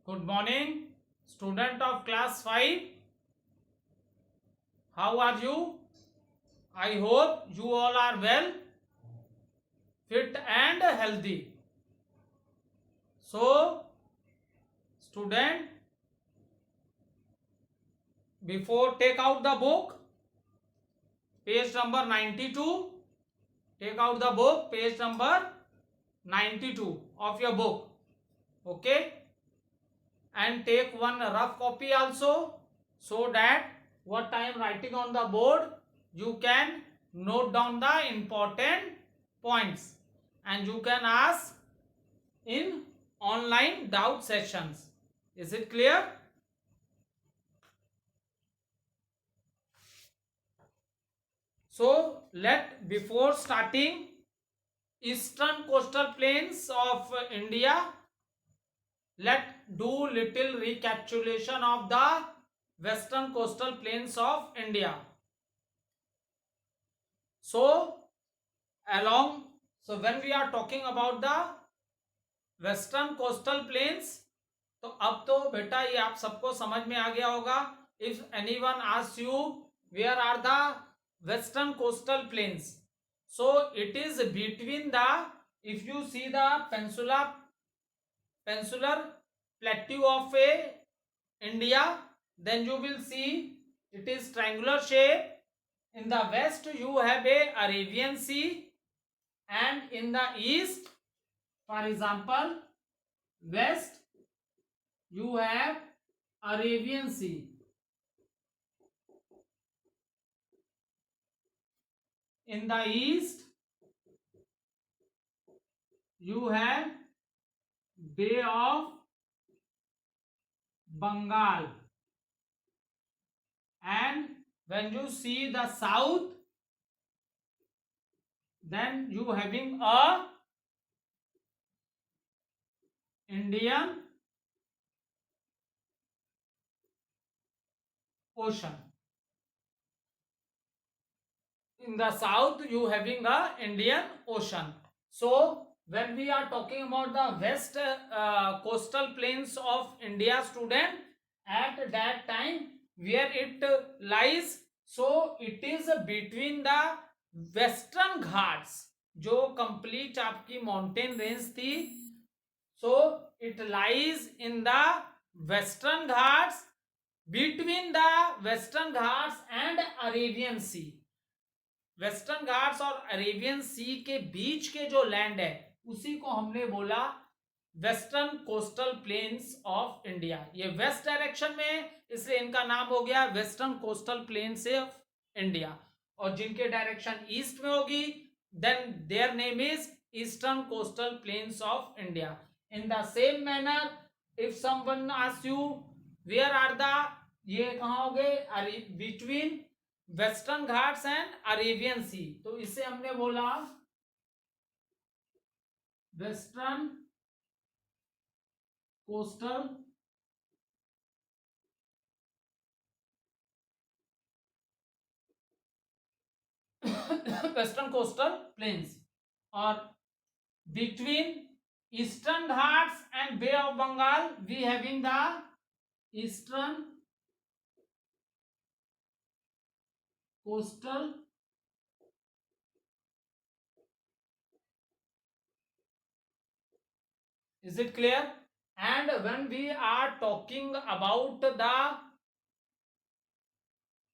Good morning, student of class 5. How are you? I hope you all are well, fit and healthy. So, student, before take out the book, page number 92. Take out the book, page number 92 of your book. Okay? And take one rough copy also, so that what I am writing on the board, you can note down the important points and you can ask in online doubt sessions. Is it clear? So before starting, eastern coastal plains of India, let do little recapitulation of the western coastal plains of India. So when we are talking about the western coastal planes, तो अब तो बेटा ये आप सबको समझ में आ गया होगा. If anyone asks you where are the western coastal plains, so it is between the, if you see the peninsular plateau of a India, then you will see it is triangular shape. In the west you have a Arabian Sea, and in the east, for example, west you have Arabian Sea. In the east you have Bay of Bengal, and when you see the south, then you having a Indian Ocean. In the south you having a Indian Ocean. So when we are talking about the west coastal plains of India, student, at that time where it lies, so it is between the western Ghats, जो complete आपकी mountain range थी, so it lies in the western Ghats, between the western Ghats and Arabian Sea. Western Ghats और Arabian सी के बीच के जो land है उसी को हमने बोला western coastal plains of India. ये वेस्ट डायरेक्शन में है, इसलिए इनका नाम हो गया western coastal plains of India. और जिनके डायरेक्शन ईस्ट में होगी, then their name is eastern coastal plains of India. In the same manner, if someone asks you where are the, ये कहां हो गए, between Western Ghats and Arabian Sea, तो इसे हमने बोला western coastal western coastal plains. और between Eastern Ghats and Bay of Bengal we having the eastern coastal is it clear? And when we are talking about the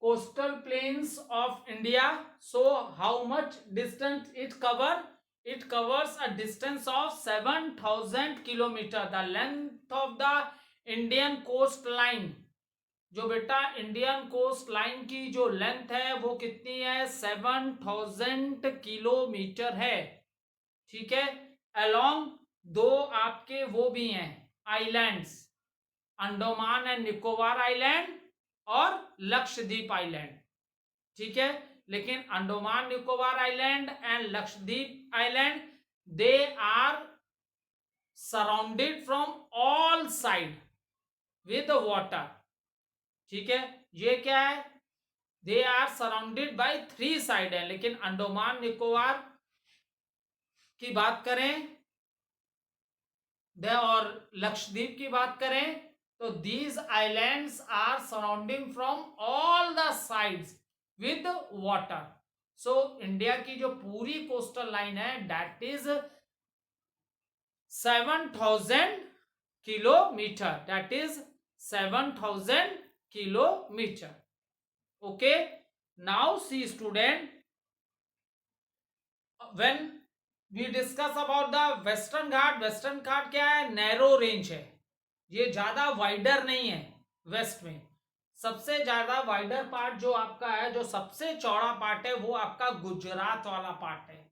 coastal plains of India, so how much distance it cover? It covers a distance of 7,000 kilometer. The length of the Indian coastline, जो बेटा Indian coast line की जो length है वो कितनी है, 7,000 kilometre है. ठीक है. अलोंग दो आपके वो भी हैं islands, Andaman and Nicobar island और लक्षद्वीप आइलैंड. ठीक है. लेकिन Andaman Nicobar island and Lakshadweep island, they are surrounded from all side with water. ठीक है. ये क्या है, they are surrounded by 3 side है. लेकिन अंडमान निकोबार की बात करें और लक्षद्वीप की बात करें तो these islands are surrounding from all the sides with water. So India की जो पूरी कोस्टल लाइन है that is 7,000 kilometer, that is 7,000 kilometer. Okay, now see student, when we discuss about the western Ghat, Western Ghat क्या है, narrow range है, ये ज्यादा wider नहीं है। वेस्ट में सबसे ज्यादा वाइडर पार्ट जो आपका है, जो सबसे चौड़ा पार्ट है, वो आपका गुजरात वाला पार्ट है।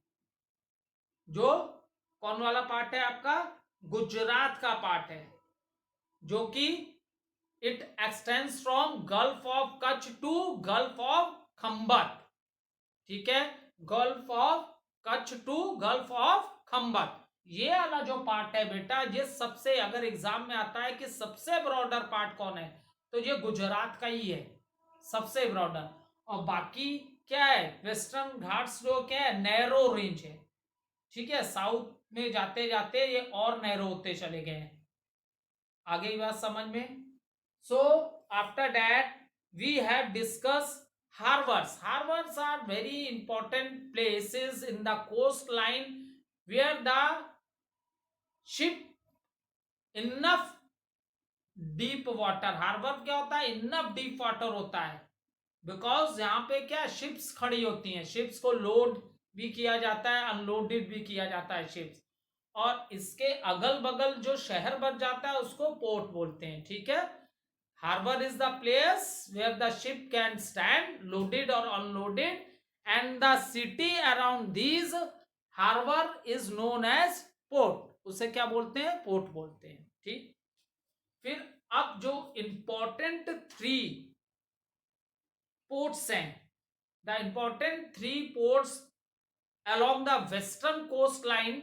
जो कौन वाला पार्ट है आपका, गुजरात का पार्ट है, जो कि it extends from gulf of Kutch to gulf of Khambhat. ठीक है, gulf of Kutch to gulf of Khambhat, ये वाला जो पार्ट है बेटा, ये सबसे, अगर एग्जाम में आता है कि सबसे ब्रॉडर पार्ट कौन है, तो ये गुजरात का ही है सबसे ब्रॉडर। और बाकी क्या है, वेस्टर्न घाट्स जो क्या है, नैरो रेंज है। ठीक है, साउथ में जाते जाते ये और नैरो होते चले गए हैं। आगे की बात समझ में। So after that we have discuss harbors. Harbors are very important places in the coastline where the ship enough deep water, harbor क्या होता है, enough deep water होता है, बिकॉज यहाँ पे क्या, शिप्स खड़ी होती हैं, शिप्स को लोड भी किया जाता है, अनलोडेड भी किया जाता है शिप्स, और इसके अगल बगल जो शहर बन जाता है उसको पोर्ट बोलते हैं। ठीक है, harbour is the place where the ship can stand loaded और unloaded, and the city around these harbour is known as port, उसे क्या बोलते हैं, पोर्ट बोलते हैं। ठीक, फिर अब जो इंपॉर्टेंट 3 पोर्ट्स हैं, the important 3 ports along the western coast line,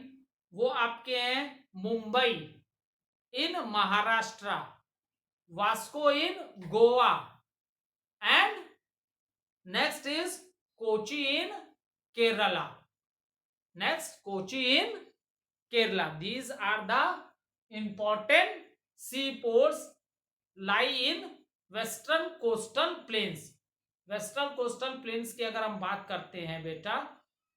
वो आपके हैं Mumbai in Maharashtra, Vasco in Goa, and next is Kochi in Kerala. Next Kochi in Kerala, these are the important sea ports lie in western coastal plains. Western coastal plains की अगर हम बात करते हैं बेटा,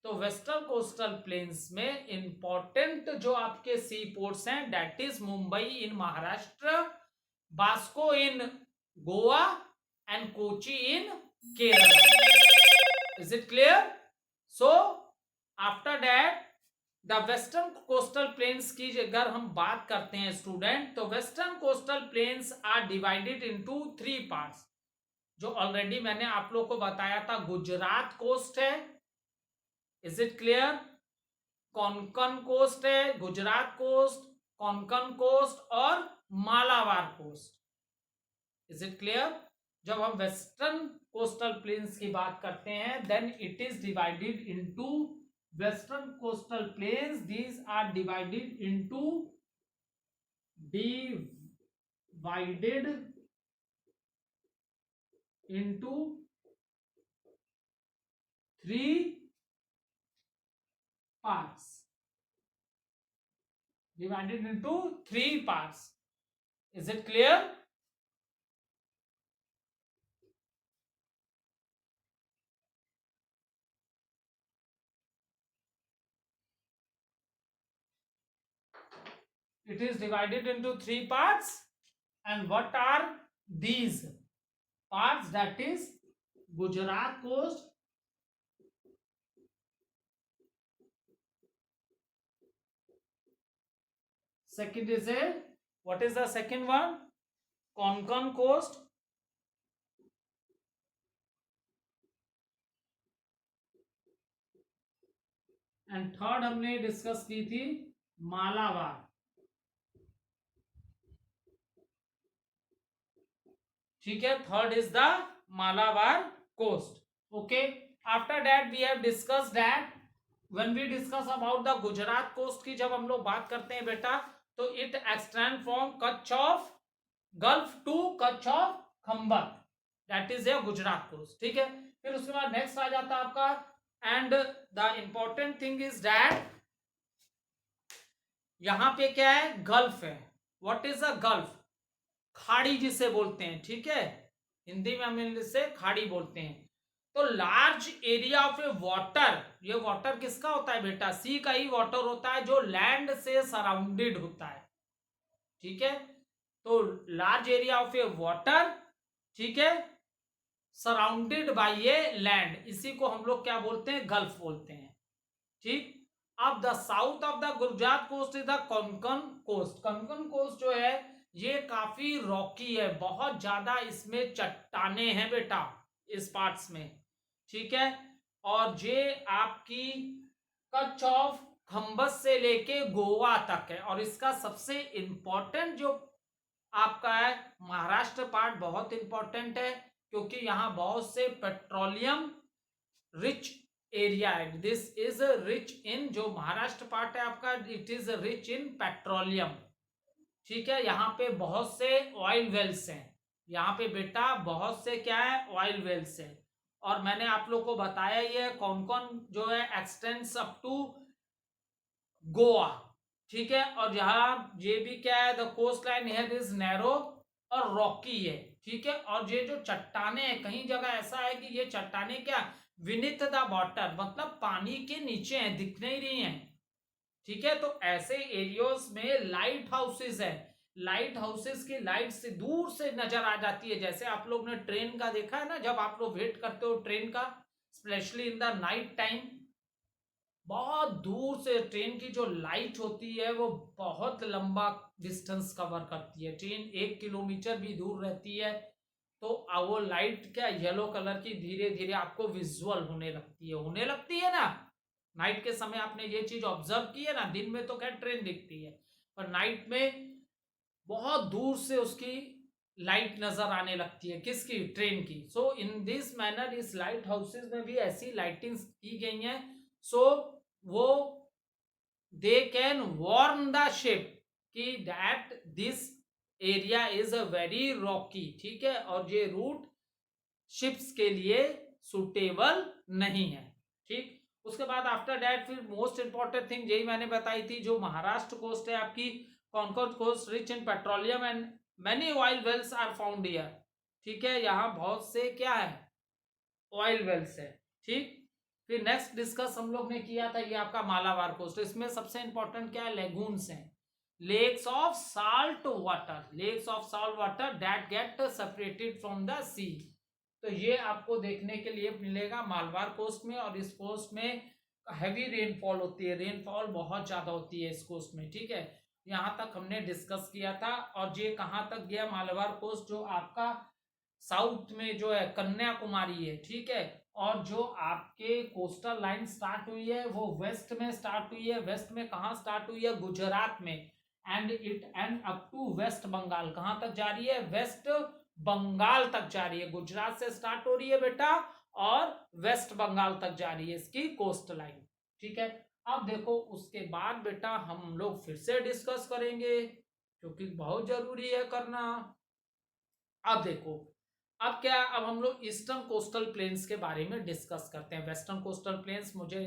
तो वेस्टर्न कोस्टल प्लेन्स में इंपॉर्टेंट जो आपके सी पोर्ट्स हैं that is Mumbai in Maharashtra, Vasco in Goa, and Kochi in Kerala. Is it clear? So after that the western coastal plains की अगर हम बात करते हैं स्टूडेंट, तो western coastal plains are divided into 3 parts, जो ऑलरेडी मैंने आप लोग को बताया था। गुजरात कोस्ट है, is it clear, Konkan coast है, गुजरात कोस्ट, कोंकण कोस्ट और Malabar coast. Is it clear? जब हम वेस्टर्न कोस्टल प्लेन्स की बात करते हैं, then it is divided into western coastal plains, these are divided into 3 parts, divided into 3 parts. Is it clear? It is divided into 3 parts, and what are these parts? That is Gujarat coast, second is what is the second one? Konkan coast, and third हमने discuss की थी मालाबार। ठीक है, third is the Malabar coast. Okay, after that we have discuss that when we discuss about the Gujarat coast की जब हम लोग बात करते हैं बेटा, तो it extend from Kutch of gulf to Kutch of Khambhat, that is a Gujarat coast. ठीक है, फिर उसके बाद नेक्स्ट आ जाता है आपका, and the important thing is that यहाँ पे क्या है, गल्फ है। What is a gulf? खाड़ी जिसे बोलते हैं, ठीक है, हिंदी में हम इसे खाड़ी बोलते हैं। तो large area of A water, ये वाटर किसका होता है बेटा? सी का ही वाटर होता है जो लैंड से सराउंडेड होता है, ठीक है। तो large area of A water, ठीक है, सराउंडेड बाय ए लैंड, इसी को हम लोग क्या बोलते हैं? गल्फ बोलते हैं, ठीक। अब the south of the Gujarat coast is the Konkan coast. Konkan coast जो है ये काफी रॉकी है, बहुत ज्यादा इसमें चट्टाने हैं बेटा इस पार्ट्स में, ठीक है। और ये आपकी कच्छ ऑफ खम्बस से लेके गोवा तक है। और इसका सबसे इंपॉर्टेंट जो आपका है महाराष्ट्र पार्ट, बहुत इंपॉर्टेंट है क्योंकि यहां बहुत से पेट्रोलियम रिच एरिया है। दिस इज रिच इन, जो महाराष्ट्र पार्ट है आपका, it is rich in petroleum, ठीक है। यहाँ पे बहुत से ऑयल वेल्स हैं, यहाँ पे बेटा बहुत से क्या है, ऑयल वेल्स हैं। और मैंने आप लोग को बताया ही है कौन कौन जो है एक्सटेंड्स अप टू गोवा, ठीक है। और यहाँ ये भी क्या है, the coast line here is narrow और रॉकी है, ठीक है। और ये जो चट्टाने हैं, कहीं जगह ऐसा है कि ये चट्टाने क्या विनिथ द वाटर, मतलब पानी के नीचे हैं, दिख नहीं रही हैं, ठीक है। तो ऐसे एरियाज में लाइट हाउसेस है, लाइट हाउसेस की लाइट से दूर से नजर आ जाती है। जैसे आप लोग ने ट्रेन का देखा है ना, जब आप लोग वेट करते हो ट्रेन का, specially in the night time, बहुत दूर से ट्रेन की जो लाइट होती है वो बहुत लंबा डिस्टेंस कवर करती है। ट्रेन 1 किलोमीटर भी दूर रहती है तो वो लाइट क्या येलो कलर की धीरे धीरे आपको विजुअल होने लगती है ना। नाइट के समय आपने ये चीज ऑब्जर्व की है ना, दिन में तो क्या ट्रेन दिखती है, पर नाइट में बहुत दूर से उसकी लाइट नजर आने लगती है, किसकी? ट्रेन की। सो इन दिस मैनर इस लाइट हाउसेस में भी ऐसी लाइटिंग की गई है, सो वो they can warn the ship कि that this area is a very rocky, ठीक है। और ये रूट शिप्स के लिए सुटेबल नहीं है, ठीक। उसके बाद आफ्टर दैट फिर मोस्ट इंपॉर्टेंट थिंग यही मैंने बताई थी, जो महाराष्ट्र कोस्ट है आपकी, Konkan coast rich in petroleum and many oil wells are found here, ठीक है। यहाँ बहुत से क्या है, ऑयल वेल्स है, ठीक। फिर नेक्स्ट डिस्कस हम लोग ने किया था ये आपका मालाबार कोस्ट। इसमें सबसे इंपॉर्टेंट क्या है, लेगून्स हैं, lakes of salt water, lakes of salt water that get separated from the sea. तो ये आपको देखने के लिए मिलेगा मालवार कोस्ट में। और इस कोस्ट में हैवी रेनफॉल होती है, रेनफॉल बहुत ज्यादा होती है इस कोस्ट में, ठीक है। यहाँ तक हमने डिस्कस किया था। और ये कहाँ तक गया मालवार कोस्ट, जो आपका साउथ में जो है कन्याकुमारी है, ठीक है। और जो आपके कोस्टल लाइन स्टार्ट हुई है वो वेस्ट में स्टार्ट हुई है। वेस्ट में कहाँ स्टार्ट हुई है, गुजरात में, and it end up to West Bengal. कहाँ तक जा रही है, वेस्ट बंगाल तक जा रही है। गुजरात से स्टार्ट हो रही है बेटा और वेस्ट बंगाल तक जा रही है इसकी कोस्ट लाइन, ठीक है। अब देखो उसके बाद बेटा हम लोग फिर से डिस्कस करेंगे क्योंकि बहुत जरूरी है करना। अब देखो, अब क्या, अब हम लोग ईस्टर्न कोस्टल प्लेन्स के बारे में डिस्कस करते हैं। वेस्टर्न कोस्टल प्लेन्स, मुझे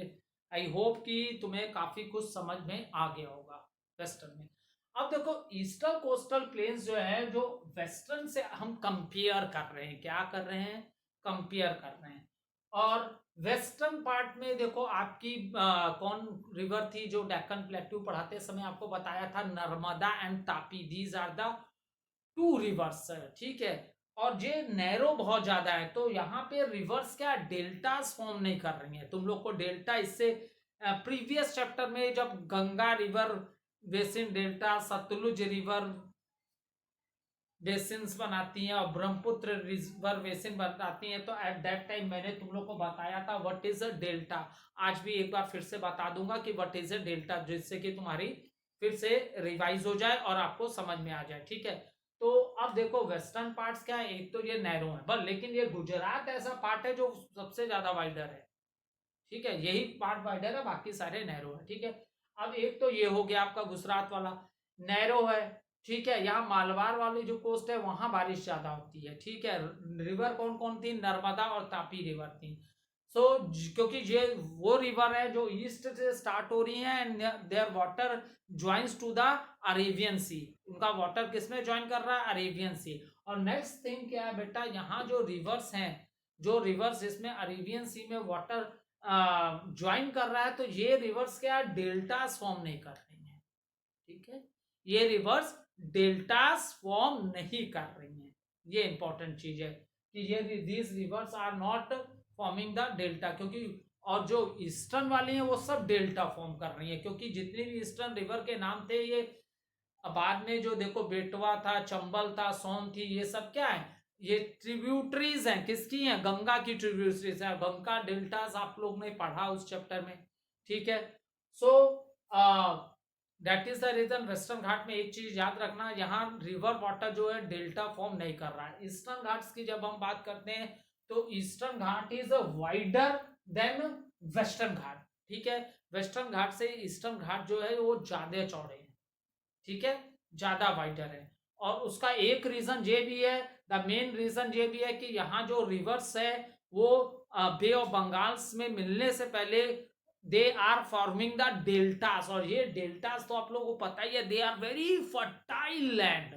आई होप कि तुम्हें काफी कुछ समझ में आ गया होगा वेस्टर्न में। अब देखो ईस्टर्न कोस्टल प्लेन्स जो है, जो वेस्टर्न से हम कंपेयर कर रहे हैं, क्या कर रहे हैं, कंपेयर कर रहे हैं। और वेस्टर्न पार्ट में देखो आपकी कौन रिवर थी जो डेक्कन प्लेट्यू पढ़ाते समय आपको बताया था, Narmada and Tapi, these are the two rivers, ठीक है। और ये नैरो बहुत ज्यादा है, तो यहाँ पे रिवर्स क्या डेल्टास फॉर्म नहीं कर रही है। तुम लोग को डेल्टा इससे प्रीवियस चैप्टर में जब Ganga river basin delta, Sutlej river basins बनाती हैं और ब्रह्मपुत्र रिवर बेसिन बनाती हैं, तो एट दैट टाइम मैंने तुम लोग को बताया था व्हाट इज अ डेल्टा। आज भी एक बार फिर से बता दूंगा कि व्हाट इज अ डेल्टा, जिससे कि तुम्हारी फिर से रिवाइज हो जाए और आपको समझ में आ जाए, ठीक है। तो अब देखो वेस्टर्न पार्ट्स क्या है, एक तो ये नैरो है बस, लेकिन ये गुजरात ऐसा पार्ट है जो सबसे ज्यादा वाइडर है, ठीक है। यही पार्ट वाइडर है, बाकी सारे नैरो है, ठीक है। अब एक तो ये हो गया आपका गुजरात वाला नैरो है, ठीक है। यहाँ मालवार वाली जो कोस्ट है वहां बारिश ज्यादा होती है, ठीक है। रिवर कौन कौन थी, नर्मदा और तापी रिवर थी। सो क्योंकि ये वो रिवर है जो ईस्ट से स्टार्ट हो रही है and their water joins to the Arabian Sea. उनका वाटर किसमें ज्वाइन कर रहा है? Arabian Sea. और नेक्स्ट थिंग क्या है बेटा, यहाँ जो रिवर्स हैं, जो रिवर्स जिसमें अरेबियन सी में वाटर ज्वाइन कर रहा है, तो ये रिवर्स क्या है? डेल्टास फॉर्म नहीं कर रही है। ठीक है, ये रिवर्स डेल्टास फॉर्म नहीं कर रही है। ये इंपॉर्टेंट चीज है कि ये these rivers are not forming the delta, क्योंकि और जो ईस्टर्न वाली हैं वो सब डेल्टा फॉर्म कर रही है, क्योंकि जितने भी ईस्टर्न रिवर के नाम थे ये बाद में जो देखो बेटवा था, चंबल था, सोन थी, ये सब क्या है? ये ट्रिब्यूटरीज हैं। किसकी हैं? गंगा की ट्रिब्यूटरीज है। गंगा डेल्टास आप लोग ने पढ़ा उस चैप्टर में। ठीक है, so that is the reason Western Ghat में एक चीज याद रखना, यहाँ रिवर वाटर जो है डेल्टा फॉर्म नहीं कर रहा है। ईस्टर्न घाट्स की जब हम बात करते हैं तो Eastern Ghat is wider than Western Ghat. ठीक है, वेस्टर्न घाट से ईस्टर्न घाट जो है वो ज्यादा चौड़े हैं। ठीक है, ज्यादा वाइडर है। और उसका एक रीजन ये भी है, द मेन रीजन ये भी है कि यहाँ जो रिवर्स है वो बे ऑफ बंगाल्स में मिलने से पहले they are forming the deltas. और ये डेल्टास तो आप लोगों को पता ही है, they are very fertile land.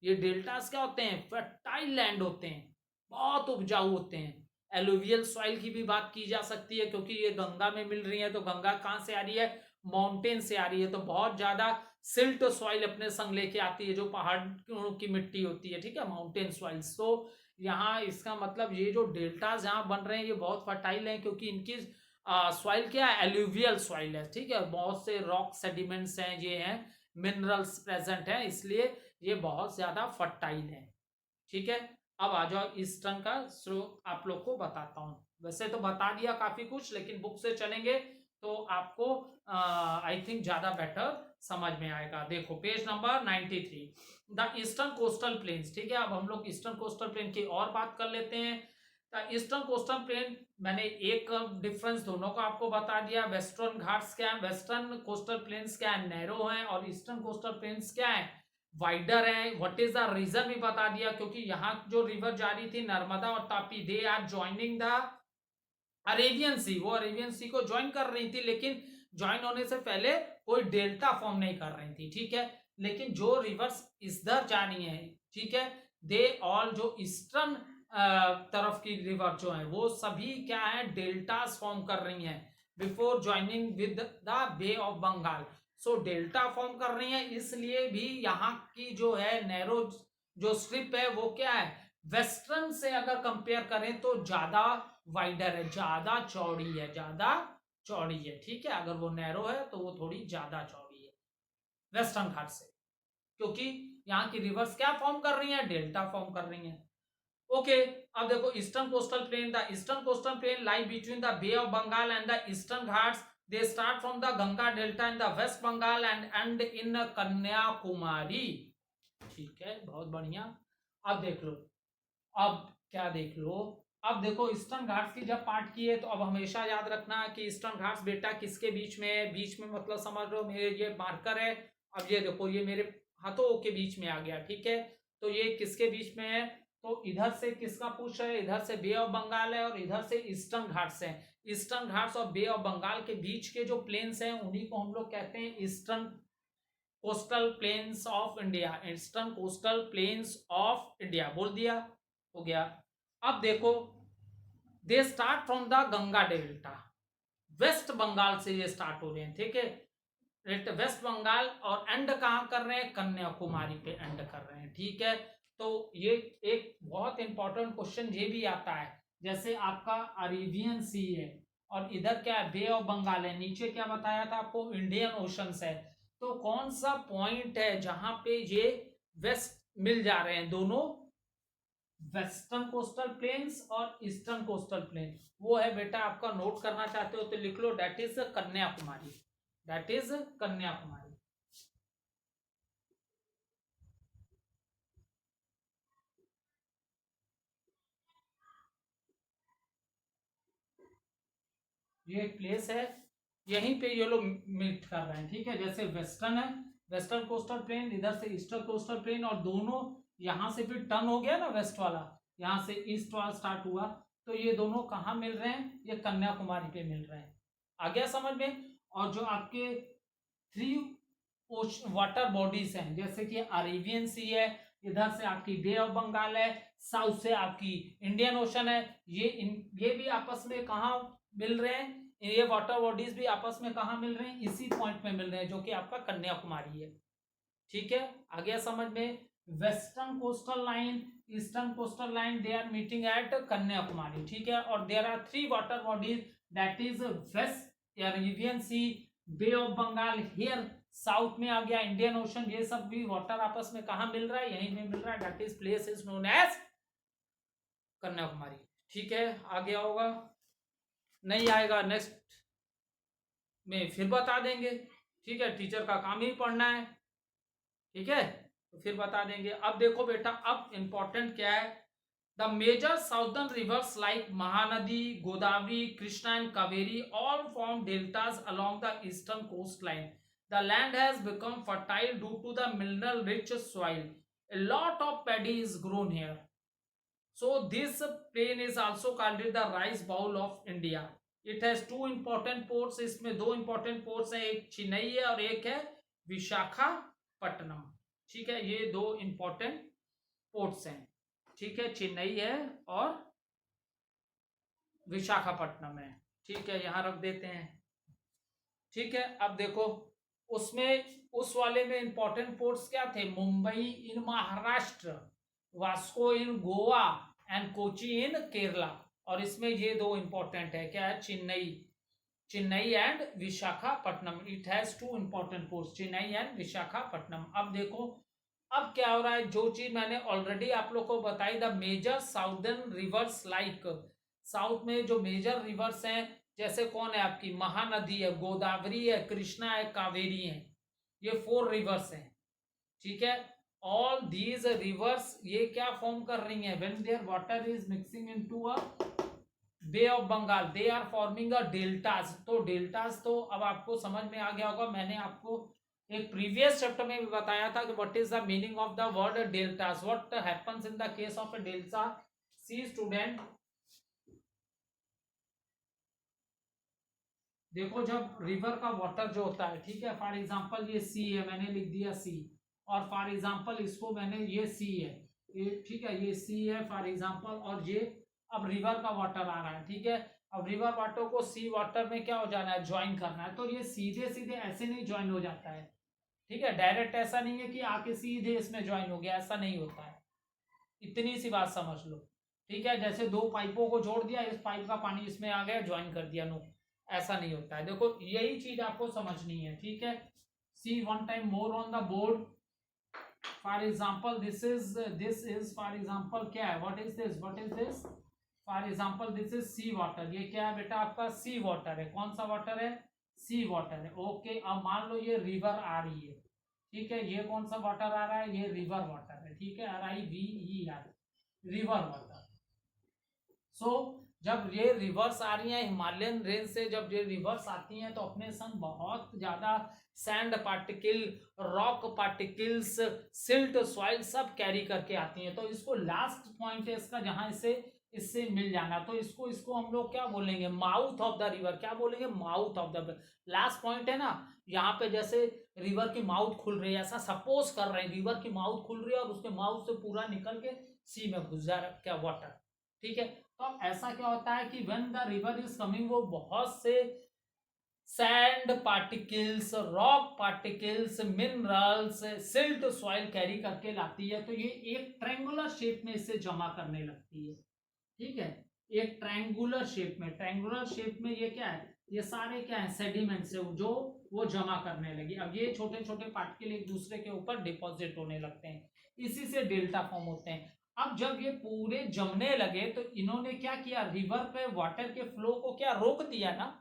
ये डेल्टास क्या होते हैं? फर्टाइल लैंड होते हैं, बहुत उपजाऊ होते हैं। एलुवियल सॉइल की भी बात की जा सकती है, क्योंकि ये गंगा में मिल रही है, तो गंगा कहां से आ रही है? माउंटेन से आ रही है, तो बहुत ज्यादा सिल्ट सॉइल अपने संग लेके आती है, जो पहाड़ की मिट्टी होती है। ठीक है, माउंटेन सॉइल। सो यहाँ इसका मतलब ये जो डेल्टास यहाँ बन रहे हैं ये बहुत फर्टाइल हैं, क्योंकि इनकी सॉइल क्या है? एलुवियल सॉइल है। ठीक है, बहुत से रॉक सेडिमेंट्स हैं, ये हैं मिनरल्स प्रेजेंट हैं, इसलिए ये बहुत ज्यादा फर्टाइल है। ठीक है, अब आ जाओ ईस्टर्न का स्रोत आप लोग को बताता हूं। वैसे तो बता दिया काफी कुछ, लेकिन बुक से चलेंगे तो आपको आई थिंक ज्यादा बेटर समझ में आएगा। देखो page number 93, the eastern coastal planes. ठीक है, अब हम लोग ईस्टर्न कोस्टल प्लेन की और बात कर लेते हैं। द ईस्टर्न कोस्टल प्लेन, मैंने एक डिफरेंस दोनों का आपको बता दिया। वेस्टर्न घाट्स क्या है? वेस्टर्न कोस्टल प्लेन्स क्या है? नैरो है, और ईस्टर्न कोस्टल प्लेन्स क्या है? वाइडर है। व्हाट इज द रीजन भी बता दिया, क्योंकि यहाँ जो रिवर जा रही थी नर्मदा और Tapi, they are joining the Arabian Sea. वो अरेबियन सी को ज्वाइन कर रही थी, लेकिन ज्वाइन होने से पहले कोई डेल्टा फॉर्म नहीं कर रही थी। ठीक है, लेकिन जो रिवर्स इधर जा रही है, ठीक है, दे ऑल जो ईस्टर्न तरफ की रिवर जो है वो सभी क्या है? डेल्टास फॉर्म कर रही हैं before joining with the bay of Bengal. So delta form कर रही है, इसलिए भी यहाँ की जो है नैरो जो स्ट्रिप है वो क्या है? वेस्टर्न से अगर कंपेयर करें तो ज्यादा वाइडर है, ज्यादा चौड़ी है, ज्यादा चौड़ी है। ठीक है, अगर वो नैरो है तो वो थोड़ी ज्यादा चौड़ी है वेस्टर्न घाट से, क्योंकि यहाँ की रिवर्स क्या फॉर्म कर रही है? डेल्टा फॉर्म कर रही है। ओके, अब देखो eastern coastal plain, the eastern coastal plain lie between the bay of Bengal and the eastern Ghats. They start from the Ganga delta in the West Bengal and end in Kanyakumari. ठीक है, बहुत बढ़िया। अब देख लो, अब क्या देख लो, अब देखो ईस्टर्न घाट्स की जब पार्ट की है तो अब हमेशा याद रखना कि ईस्टर्न घाट्स बेटा किसके बीच में है? बीच में मतलब समझ लो मेरे ये मार्कर है, अब ये देखो ये मेरे हाथों के बीच में आ गया। ठीक है, तो ये किसके बीच में है? तो इधर से किसका पूछ रहे? इधर से बे ऑफ बंगाल है और इधर से ईस्टर्न घाट्स हैं। ईस्टर्न घाट्स और बे ऑफ बंगाल के बीच के जो प्लेन्स हैं उन्हीं को हम लोग कहते हैं eastern coastal plains of India. Eastern coastal plains of India बोल दिया, हो गया। अब देखो, they start from the Ganga delta, West Bengal से ये स्टार्ट हो रहे हैं। ठीक है, वेस्ट बंगाल, और एंड कहां कर रहे हैं? कन्याकुमारी पे एंड कर रहे हैं। ठीक है, तो ये एक बहुत इंपॉर्टेंट क्वेश्चन ये भी आता है, जैसे आपका अरेबियन सी है और इधर क्या है? बे ऑफ बंगाल है, नीचे क्या बताया था आपको? इंडियन ओशन है। तो कौन सा पॉइंट है जहां पे ये वेस्ट मिल जा रहे हैं दोनों? वेस्टर्न कोस्टल प्लेन्स और ईस्टर्न कोस्टल प्लेन, वो है बेटा आपका। नोट करना चाहते हो तो लिख लो, that is Kanyakumari, that is Kanyakumari. ये एक प्लेस है, यहीं पे ये लोग मीट कर रहे हैं। ठीक है, जैसे वेस्टर्न है, वेस्टर्न कोस्टल प्लेन, इधर से ईस्टर्न कोस्टल प्लेन, और दोनों यहां से फिर टर्न हो गया ना वेस्ट वाला, यहां से ईस्ट वाला स्टार्ट हुआ, तो ये दोनों कहाँ मिल रहे हैं, ये कन्याकुमारी पे मिल रहे हैं। आ गया समझ में। और जो आपके 3 वाटर बॉडीज हैं, जैसे कि अरेबियन सी है, इधर से आपकी बे ऑफ बंगाल है, साउथ से आपकी इंडियन ओशन है, ये भी आपस में कहाँ मिल रहे हैं, ये वाटर बॉडीज भी आपस में कहाँ मिल रहे हैं, इसी पॉइंट में मिल रहे हैं जो कि आपका कन्याकुमारी है। ठीक है, आ गया समझ में। Western coastal line, eastern coastal line, they are meeting at Kanyakumari. ठीक है, और there are 3 water bodies, that is west Arabian sea, bay of Bengal, here south में आ गया इंडियन ओशन। ये सब भी वाटर आपस में कहा मिल रहा है, यहीं पे मिल रहा है, that is place is known as Kanyakumari. ठीक है, आ गया होगा, नहीं आएगा नेक्स्ट में फिर बता देंगे। ठीक है, टीचर का काम ही पढ़ना है। ठीक है, तो फिर बता देंगे। अब देखो बेटा, अब इंपॉर्टेंट क्या है, the major southern rivers like Mahanadi, Godavari, Krishna and Kaveri all form deltas along the eastern coastline. The land has become fertile due to the mineral rich soil. A lot of paddy is grown here. So this plain is also called the rice bowl of India. It has 2 important ports. इसमें 2 important ports हैं, एक चेन्नई है और एक है विशाखापट्टनम। ठीक है, ये 2 important ports हैं। ठीक है, चेन्नई है और विशाखापट्टनम है। ठीक है, यहां रख देते हैं। ठीक है, अब देखो उसमें उस वाले में इंपॉर्टेंट पोर्ट्स क्या थे, Mumbai in Maharashtra, Vasco in Goa and Kochi in Kerala. और इसमें ये 2 इंपॉर्टेंट है, क्या है, Chennai and Visakhapatnam. It has 2 important ports, Chennai and Visakhapatnam. अब देखो अब क्या हो रहा है, जो चीज मैंने ऑलरेडी आप लोग को बताई, the major southern rivers like, south में जो मेजर रिवर्स हैं, जैसे कौन है, आपकी महानदी है, गोदावरी है, कृष्णा है, कावेरी है, ये 4 रिवर्स हैं। ठीक है, ऑल दीज रिवर्स ये क्या फॉर्म कर रही हैं, when there water is mixing into a bay of Bengal, they are forming a deltas. तो डेल्टास तो अब आपको समझ में आ गया होगा, मैंने आपको एक प्रीवियस चैप्टर में भी बताया था कि what is the meaning of the word deltas, what happens in the case of a delta. See student, देखो जब रिवर का वाटर जो होता है, ठीक है, फॉर एग्जांपल ये सी है, मैंने लिख दिया सी, और फॉर एग्जांपल इसको मैंने, ये सी है, ये ठीक है, ये सी है फॉर एग्जांपल, और ये अब रिवर का वाटर आ रहा है। ठीक है, अब रिवर वाटर को सी वाटर में क्या हो जाना है, ज्वाइन करना है। तो ये सीधे सीधे ऐसे नहीं ज्वाइन हो जाता है। ठीक है, डायरेक्ट ऐसा नहीं है कि आके सीधे इसमें ज्वाइन हो गया, ऐसा नहीं होता है। इतनी सी बात समझ लो। ठीक है, जैसे 2 पाइपों को जोड़ दिया, इस पाइप का पानी इसमें आ गया, ज्वाइन कर दिया, नो, ऐसा नहीं होता है। देखो यही चीज आपको समझनी है। ठीक है, see one time more on the board. For example this is for example क्या है, what is this, for example this is sea water. ये क्या है बेटा, आपका सी वाटर है। कौन सा वाटर है, सी वाटर है। ओके, अब मान लो ये रिवर आ रही है। ठीक है, ये कौन सा वाटर आ रहा है, ये रिवर वाटर है। ठीक है, RIVER, रिवर वाटर। सो जब ये रिवर्स आ रही हैं हिमालयन रेंज से, जब ये रिवर्स आती हैं तो अपने संग बहुत ज्यादा sand particle, rock particles, silt soil सब कैरी करके आती हैं। तो इसको लास्ट पॉइंट है इसका, जहां इससे मिल जाना, तो इसको हम लोग क्या बोलेंगे, माउथ ऑफ द रिवर। क्या बोलेंगे, mouth of the, last point है ना, यहाँ पे जैसे रिवर की माउथ खुल रही है, ऐसा सपोज कर रहे हैं, रिवर की माउथ खुल रही है और उसके माउथ से पूरा निकल के सी में घुस जा रहा है क्या, वाटर। ठीक है, तो अब ऐसा क्या होता है कि when the river is coming, वो बहुत से sand particles, rock particles, minerals, silt soil carry करके लाती है। तो ये एक ट्रायंगुलर शेप में इसे जमा करने लगती है। ठीक है, एक ट्रायंगुलर शेप में ये क्या है, ये सारे क्या है, सेडिमेंट्स है जो वो जमा करने लगी। अब ये छोटे छोटे पार्टिकल एक दूसरे के ऊपर डिपॉजिट होने लगते हैं, इसी से डेल्टा फॉर्म होते हैं। अब जब ये पूरे जमने लगे तो इन्होंने क्या किया, रिवर पे वाटर के फ्लो को क्या रोक दिया ना,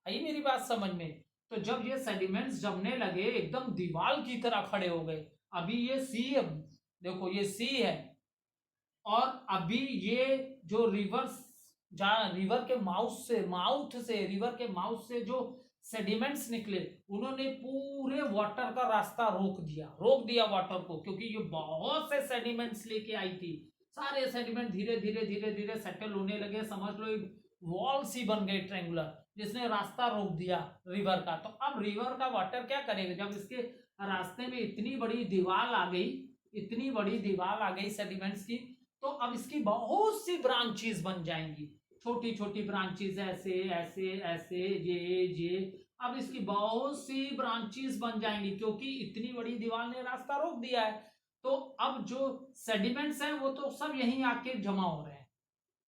आई मेरी बात समझ में। तो जब ये सेडिमेंट्स जमने लगे, एकदम दीवार की तरह खड़े हो गए। अभी ये सी है, देखो ये सी है, और अभी ये जो रिवर के माउथ से जो सेडिमेंट्स निकले, उन्होंने पूरे वाटर का रास्ता रोक दिया वाटर को, क्योंकि ये बहुत से सेडिमेंट्स लेके आई थी। सारे सेडिमेंट धीरे धीरे धीरे धीरे सेटल होने लगे, समझ लो एक वॉल सी बन गई ट्रेंगुलर, जिसने रास्ता रोक दिया रिवर का। तो अब रिवर का वाटर क्या करेगा, जब इसके रास्ते में इतनी बड़ी दीवार आ गई, इतनी बड़ी दीवार आ गई सेडिमेंट्स की, तो अब इसकी बहुत सी ब्रांचेस बन जाएंगी, छोटी छोटी ब्रांचेस, ऐसे ऐसे ऐसे ये अब इसकी बहुत सी ब्रांचेस बन जाएंगी, क्योंकि इतनी बड़ी दीवार ने रास्ता रोक दिया है। तो अब जो सेडिमेंट्स हैं वो तो सब यहीं आके जमा हो रहे हैं,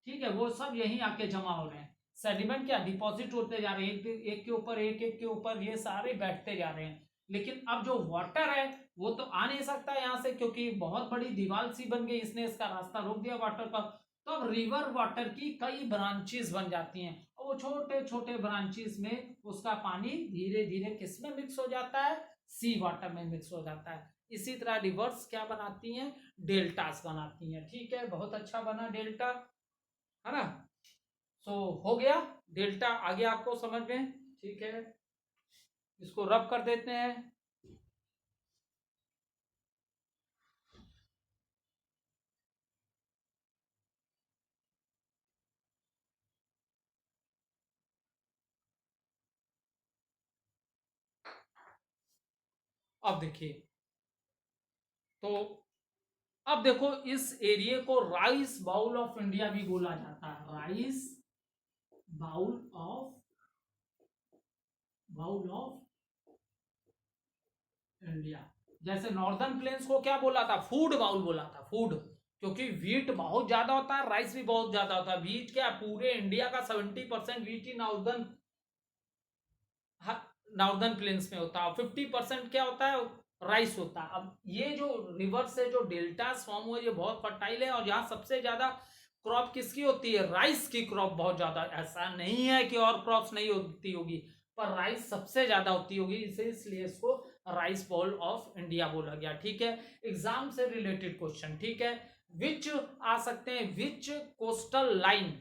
ठीक है, वो सब यहीं आके जमा हो रहे हैं। सेडिमेंट क्या डिपॉजिट होते जा रहे हैं, एक के ऊपर एक के ऊपर ये सारे बैठते जा रहे हैं। लेकिन अब जो वाटर है वो तो आ नहीं सकता यहाँ से, क्योंकि बहुत बड़ी दीवार सी बन गई, इसने इसका रास्ता रोक दिया वाटर का। तो अब रिवर वाटर की कई ब्रांचेस बन जाती हैं, और वो छोटे छोटे ब्रांचेस में उसका पानी धीरे धीरे किस में मिक्स हो जाता है, सी वाटर में मिक्स हो जाता है। इसी तरह रिवर्स क्या बनाती हैं, डेल्टास बनाती हैं। ठीक है, बहुत अच्छा बना डेल्टा, है ना। सो हो गया, डेल्टा आ गया आपको समझ में। ठीक है, इसको रब कर देते हैं। अब देखिए, तो अब देखो इस एरिया को राइस बाउल ऑफ इंडिया भी बोला जाता है, राइस बाउल ऑफ इंडिया। जैसे नॉर्दर्न प्लेन्स को क्या बोला था, फूड बाउल बोला था, फूड, क्योंकि वीट बहुत ज्यादा होता है, राइस भी बहुत ज्यादा होता है। वीट क्या, पूरे इंडिया का 70% वीट ही नॉर्दर्न प्लेन्स में होता है, 50% क्या होता है, राइस होता है। अब ये जो रिवर से जो डेल्टास फॉर्म हुए ये बहुत फर्टाइल है, और यहाँ सबसे ज्यादा क्रॉप किसकी होती है, राइस की क्रॉप बहुत ज्यादा। ऐसा नहीं है कि और क्रॉप्स नहीं होती होगी, पर राइस सबसे ज्यादा होती होगी, इसलिए इसको राइस बाउल ऑफ इंडिया बोला गया। ठीक है, एग्जाम से रिलेटेड क्वेश्चन। ठीक है, विच आ सकते हैं, which coastal line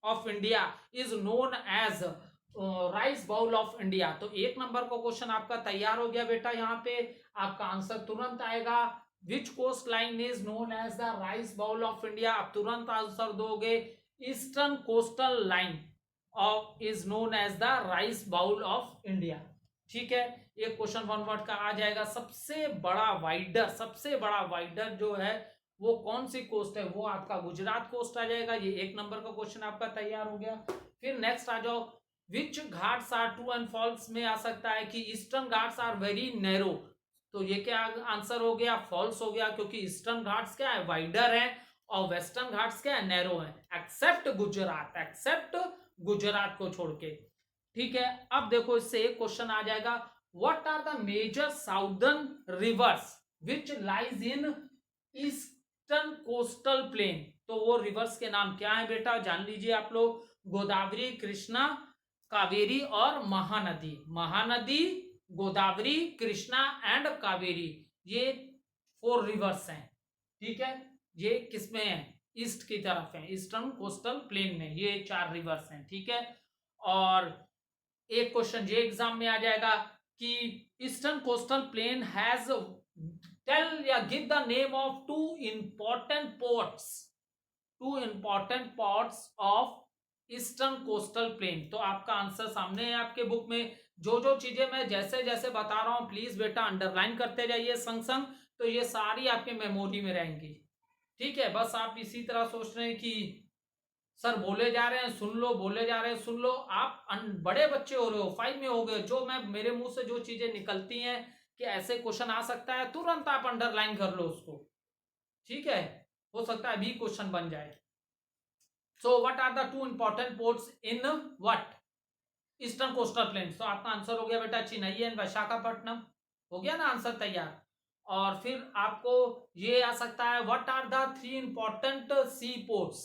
of India is known as rice bowl of India. तो एक नंबर का क्वेश्चन आपका तैयार हो गया बेटा, यहाँ पे आपका आंसर तुरंत आएगा, which coast line is known as the rice bowl of India. आप तुरंत आंसर दोगे, eastern coastal line of is known as the rice bowl of India. ठीक है, एक क्वेश्चन वन वर्ड का आ जाएगा। सबसे बड़ा वाइडर जो है वो कौन सी कोस्ट है, वो आपका गुजरात कोस्ट आ जाएगा। ये एक नंबर का क्वेश्चन आपका तैयार हो गया। फिर नेक्स्ट आ जाओ, which Ghats are true and false में आ सकता है कि Eastern Ghats are very narrow. तो ये क्या आंसर हो गया, फॉल्स हो गया, क्योंकि ईस्टर्न घाट्स क्या है, वाइडर है, और वेस्टर्न घाट्स क्या है, नैरो है, एक्सेप्ट गुजरात को छोड़ के। ठीक है, अब देखो इससे एक क्वेश्चन आ जाएगा, what are the major southern rivers which lies in eastern coastal plain. तो वो रिवर्स के नाम क्या है बेटा, जान लीजिए आप लोग, गोदावरी, कृष्णा, कावेरी और महानदी, गोदावरी, कृष्णा एंड कावेरी, ये 4 रिवर्स हैं। ठीक है, ये किसमें है, ईस्ट की तरफ है, ईस्टर्न कोस्टल प्लेन में ये 4 रिवर्स हैं। ठीक है, और एक क्वेश्चन ये एग्जाम में आ जाएगा कि eastern coastal plain has, tell या give the name of two important ports of eastern coastal plain. तो आपका आंसर सामने है आपके बुक में। जो जो चीजें मैं जैसे जैसे बता रहा हूं प्लीज बेटा अंडरलाइन करते जाइए संग संग, तो ये सारी आपके मेमोरी में रहेंगी। ठीक है, बस आप इसी तरह सोच रहे हैं कि सर बोले जा रहे हैं सुन लो, बोले जा रहे हैं सुन लो। आप बड़े बच्चे हो रहे हो, 5 में हो गए, जो मैं मेरे मुंह से जो चीजें निकलती हैं कि ऐसे क्वेश्चन आ सकता है, तुरंत आप अंडरलाइन कर लो उसको। ठीक है, हो सकता है अभी क्वेश्चन बन जाए। So what are the 2 important ports in what, eastern coastal plain. तो आपका आंसर हो गया बेटा चेन्नई एंड विशाखापट्टनम, हो गया ना आंसर तैयार। और फिर आपको ये आ सकता है, what are the 3 important sea ports.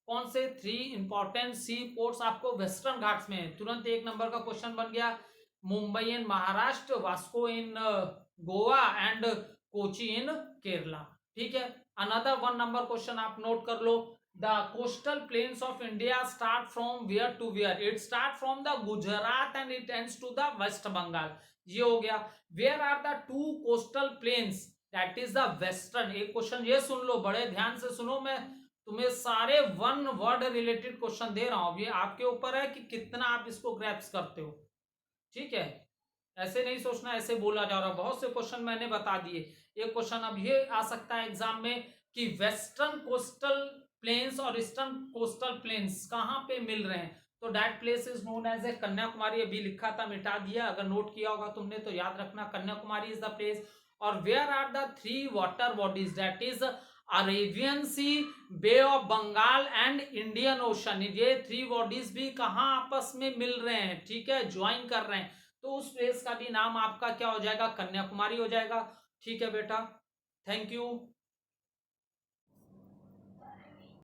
कौन से 3 इंपॉर्टेंट सी पोर्ट्स आपको वेस्टर्न घाट्स में, तुरंत एक नंबर का क्वेश्चन बन गया, Mumbai in Maharashtra, Vasco in Goa and Kochi in Kerala. ठीक है, अनदर 1 नंबर क्वेश्चन आप नोट कर लो, the coastal plains of India start from where to where, it start from the Gujarat and it ends to the West Bengal। ये हो गया, where are the 2 coastal plains that is the western. एक question ये सुन लो, बड़े ध्यान से सुनो, मैं तुम्हें सारे वन वर्ड रिलेटेड क्वेश्चन दे रहा हूं। अब ये आपके ऊपर है कि कितना आप इसको ग्रैप्स करते हो, ठीक है। ऐसे नहीं सोचना ऐसे बोला जा रहा, बहुत से क्वेश्चन मैंने बता दिए। एक क्वेश्चन अब ये आ सकता है एग्जाम में कि वेस्टर्न कोस्टल प्लेन्स और ईस्टर्न कोस्टल प्लेन्स कहां पे मिल रहे हैं, तो that place is known as a Kanyakumari. अभी लिखा था, मिटा दिया, अगर नोट किया होगा तुमने तो याद रखना, कन्याकुमारी इज द प्लेस। और where are the three water bodies, that is Arabian sea, bay of Bengal and Indian ocean. ये थ्री बॉडीज भी कहां आपस में मिल रहे हैं, ठीक है, ज्वाइन कर रहे हैं, तो उस प्लेस का भी नाम आपका क्या हो जाएगा, कन्याकुमारी हो जाएगा। ठीक है बेटा, थैंक यू।